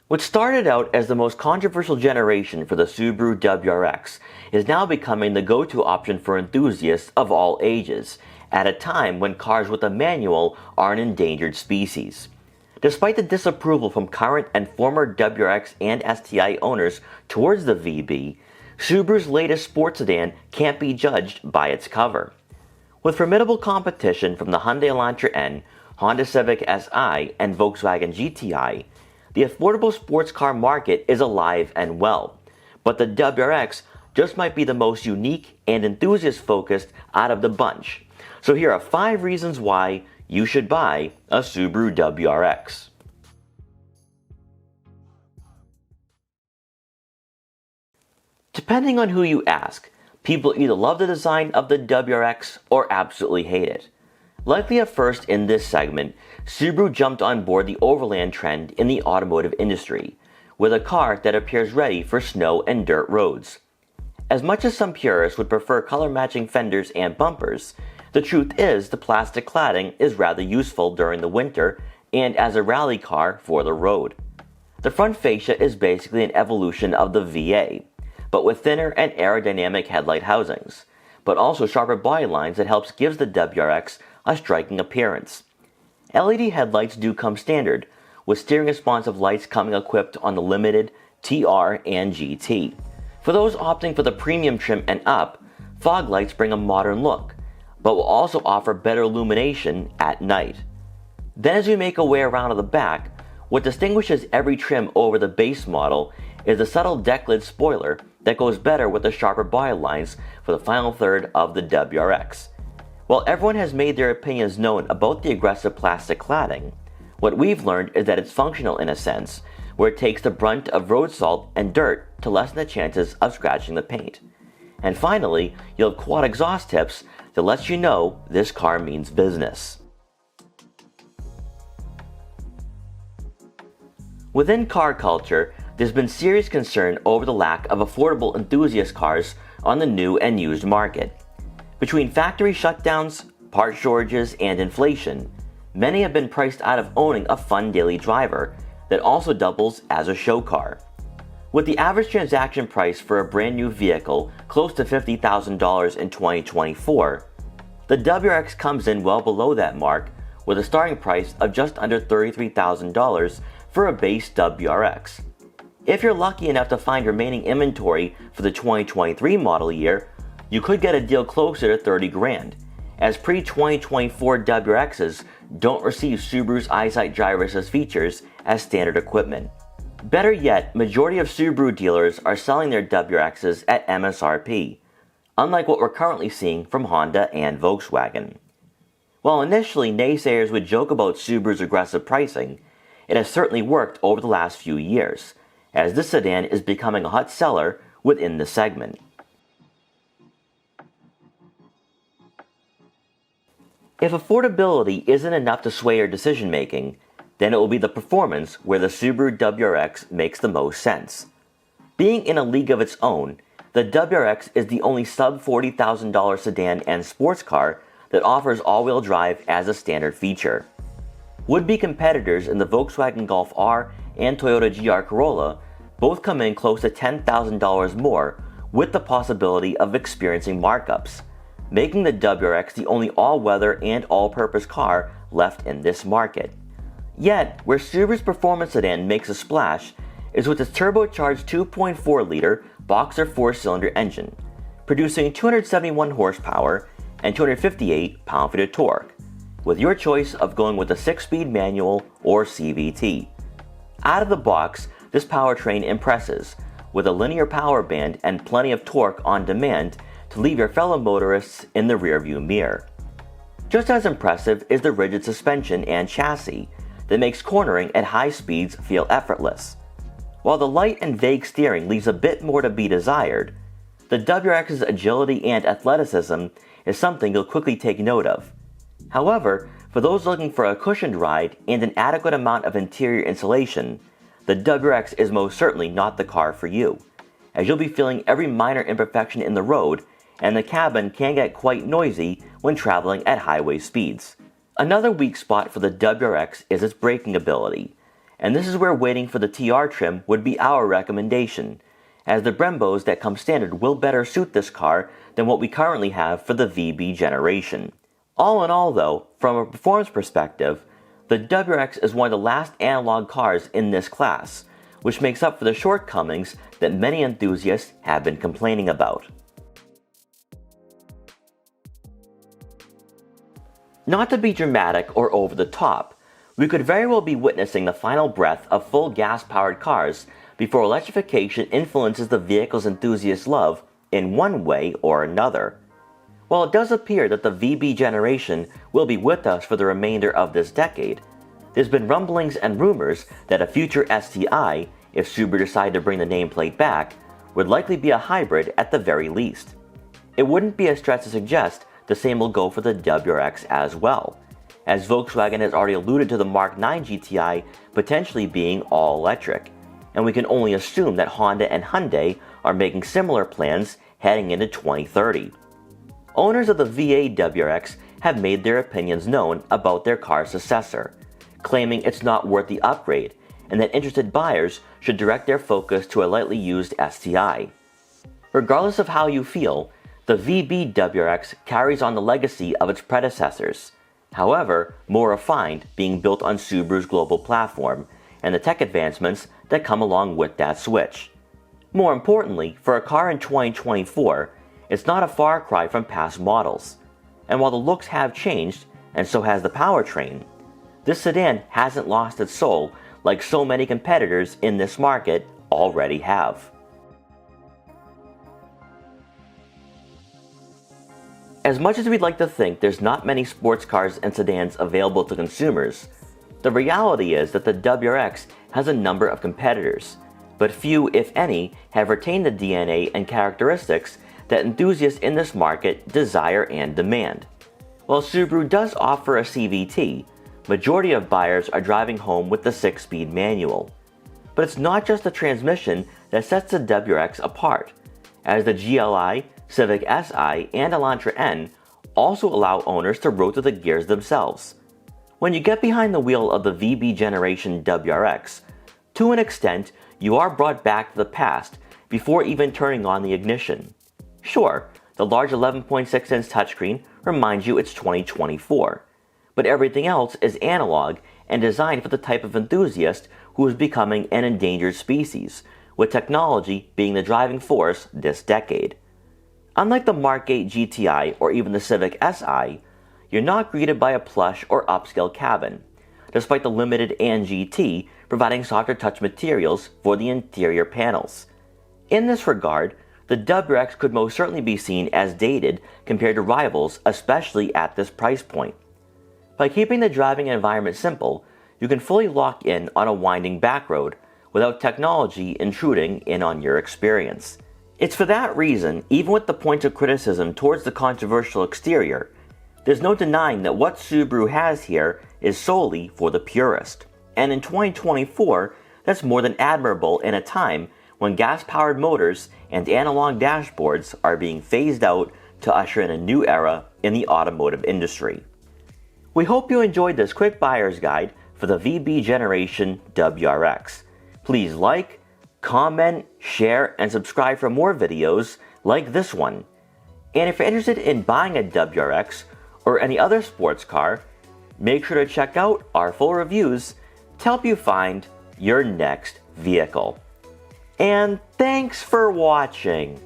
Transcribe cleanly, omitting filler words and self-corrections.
What started out as the most controversial generation for the Subaru WRX is now becoming the go-to option for enthusiasts of all ages, at a time when cars with a manual are an endangered species. Despite the disapproval from current and former WRX and STI owners towards the VB, Subaru's latest sports sedan can't be judged by its cover. With formidable competition from the Hyundai Elantra N, Honda Civic Si, and Volkswagen GTI, the affordable sports car market is alive and well, but the WRX just might be the most unique and enthusiast-focused out of the bunch. So here are 5 reasons why you should buy a Subaru WRX. Depending on who you ask, people either love the design of the WRX or absolutely hate it. Likely at first in this segment, Subaru jumped on board the overland trend in the automotive industry, with a car that appears ready for snow and dirt roads. As much as some purists would prefer color-matching fenders and bumpers, the truth is the plastic cladding is rather useful during the winter and as a rally car for the road. The front fascia is basically an evolution of the VA, but with thinner and aerodynamic headlight housings, but also sharper body lines that helps gives the WRX a striking appearance. LED headlights do come standard, with steering responsive lights coming equipped on the Limited, TR, and GT. For those opting for the premium trim and up, fog lights bring a modern look, but will also offer better illumination at night. Then as we make our way around to the back, what distinguishes every trim over the base model is the subtle deck lid spoiler that goes better with the sharper body lines for the final third of the WRX. While everyone has made their opinions known about the aggressive plastic cladding, what we've learned is that it's functional in a sense, where it takes the brunt of road salt and dirt to lessen the chances of scratching the paint. And finally, you'll have quad exhaust tips that lets you know this car means business. Within car culture, there's been serious concern over the lack of affordable enthusiast cars on the new and used market. Between factory shutdowns, part shortages, and inflation, many have been priced out of owning a fun daily driver that also doubles as a show car. With the average transaction price for a brand new vehicle close to $50,000 in 2024, the WRX comes in well below that mark with a starting price of just under $33,000 for a base WRX. If you're lucky enough to find remaining inventory for the 2023 model year, you could get a deal closer to 30 grand, as pre-2024 WRXs don't receive Subaru's EyeSight driver assist features as standard equipment. Better yet, majority of Subaru dealers are selling their WRXs at MSRP, unlike what we're currently seeing from Honda and Volkswagen. While initially naysayers would joke about Subaru's aggressive pricing, it has certainly worked over the last few years, as this sedan is becoming a hot seller within the segment. If affordability isn't enough to sway your decision making, then it will be the performance where the Subaru WRX makes the most sense. Being in a league of its own, the WRX is the only sub $40,000 sedan and sports car that offers all-wheel drive as a standard feature. Would-be competitors in the Volkswagen Golf R and Toyota GR Corolla both come in close to $10,000 more, with the possibility of experiencing markups, making the WRX the only all-weather and all-purpose car left in this market. Yet, where Subaru's performance sedan makes a splash is with its turbocharged 2.4-liter Boxer 4-cylinder engine, producing 271 horsepower and 258 pound-feet of torque, with your choice of going with a 6-speed manual or CVT. Out of the box, this powertrain impresses, with a linear power band and plenty of torque on demand to leave your fellow motorists in the rearview mirror. Just as impressive is the rigid suspension and chassis that makes cornering at high speeds feel effortless. While the light and vague steering leaves a bit more to be desired, the WRX's agility and athleticism is something you'll quickly take note of. However, for those looking for a cushioned ride and an adequate amount of interior insulation, the WRX is most certainly not the car for you, as you'll be feeling every minor imperfection in the road, and the cabin can get quite noisy when traveling at highway speeds. Another weak spot for the WRX is its braking ability, and this is where waiting for the TR trim would be our recommendation, as the Brembos that come standard will better suit this car than what we currently have for the VB generation. All in all though, from a performance perspective, the WRX is one of the last analog cars in this class, which makes up for the shortcomings that many enthusiasts have been complaining about. Not to be dramatic or over the top, we could very well be witnessing the final breath of full gas-powered cars before electrification influences the vehicles enthusiasts love in one way or another. While it does appear that the VB generation will be with us for the remainder of this decade, there's been rumblings and rumors that a future STI, if Subaru decide to bring the nameplate back, would likely be a hybrid at the very least. It wouldn't be a stretch to suggest the same will go for the WRX as well, as Volkswagen has already alluded to the Mark 9 GTI potentially being all electric, and we can only assume that Honda and Hyundai are making similar plans heading into 2030. Owners of the VA WRX have made their opinions known about their car's successor, claiming it's not worth the upgrade and that interested buyers should direct their focus to a lightly used STI. Regardless of how you feel, the VB WRX carries on the legacy of its predecessors, however, more refined, being built on Subaru's global platform and the tech advancements that come along with that switch. More importantly, for a car in 2024, it's not a far cry from past models. And while the looks have changed, and so has the powertrain, this sedan hasn't lost its soul like so many competitors in this market already have. As much as we'd like to think there's not many sports cars and sedans available to consumers, the reality is that the WRX has a number of competitors, but few, if any, have retained the DNA and characteristics that enthusiasts in this market desire and demand. While Subaru does offer a CVT, majority of buyers are driving home with the 6-speed manual. But it's not just the transmission that sets the WRX apart, as the GLI, Civic Si, and Elantra N also allow owners to rotate the gears themselves. When you get behind the wheel of the VB generation WRX, to an extent, you are brought back to the past before even turning on the ignition. Sure, the large 11.6-inch touchscreen reminds you it's 2024, but everything else is analog and designed for the type of enthusiast who is becoming an endangered species, with technology being the driving force this decade. Unlike the Mark 8 GTI or even the Civic Si, you're not greeted by a plush or upscale cabin, despite the limited AN GT providing softer touch materials for the interior panels. In this regard, the WRX could most certainly be seen as dated compared to rivals, especially at this price point. By keeping the driving environment simple, you can fully lock in on a winding back road without technology intruding in on your experience. It's for that reason, even with the points of criticism towards the controversial exterior, there's no denying that what Subaru has here is solely for the purist. And in 2024, that's more than admirable in a time when gas-powered motors and analog dashboards are being phased out to usher in a new era in the automotive industry. We hope you enjoyed this quick buyer's guide for the VB generation WRX. Please like, comment, share, and subscribe for more videos like this one. And if you're interested in buying a WRX or any other sports car, make sure to check out our full reviews to help you find your next vehicle. And thanks for watching.